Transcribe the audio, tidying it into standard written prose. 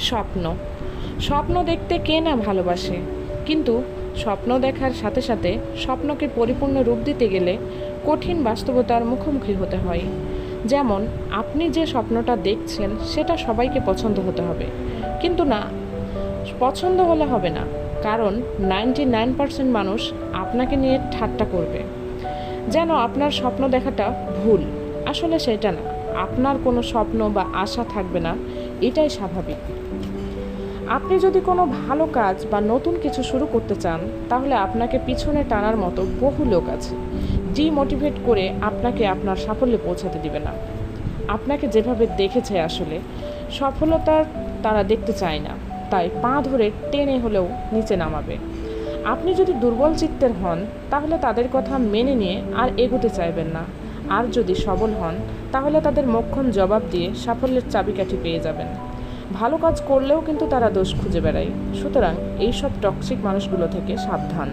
স্বপ্ন। স্বপ্ন দেখতে কে না ভালোবাসে, কিন্তু স্বপ্ন দেখার সাথে সাথে স্বপ্নকে পরিপূর্ণ রূপ দিতে গেলে কঠিন বাস্তবতার মুখোমুখি হতে হয়। যেমন আপনি যে স্বপ্নটা দেখছেন সেটা সবাইকে পছন্দ হতে হবে, কিন্তু না, পছন্দ হলে হবে না, কারণ 99% মানুষ আপনাকে নিয়ে ঠাট্টা করবে, যেন আপনার স্বপ্ন দেখাটা ভুল। আসলে সেটা না, আপনার কোনো স্বপ্ন বা আশা থাকবে না, এটাই স্বাভাবিক। আপনি যদি কোনো ভালো কাজ বা নতুন কিছু শুরু করতে চান, তাহলে আপনাকে পিছনে টানার মতো বহু লোক আছে, ডিমোটিভেট করে আপনাকে আপনার সাফল্যে পৌঁছাতে দিবে না। আপনাকে যেভাবে দেখেছে, আসলে সফলতার তারা দেখতে চায় না, তাই পা ধরে টেনে হলেও নিচে নামাবে। আপনি যদি দুর্বল চিত্তের হন, তাহলে তাদের কথা মেনে নিয়ে আর এগোতে চাইবেন না। আর যদি সবল হন, তাহলে তাদের মোক্ষম জবাব দিয়ে সাফল্যের চাবিকাঠি পেয়ে যাবেন। ভালো কাজ করলেও কিন্তু তারা দোষ খুঁজে বেড়ায়, সুতরাং এইসব টক্সিক মানুষগুলো থেকে সাবধান।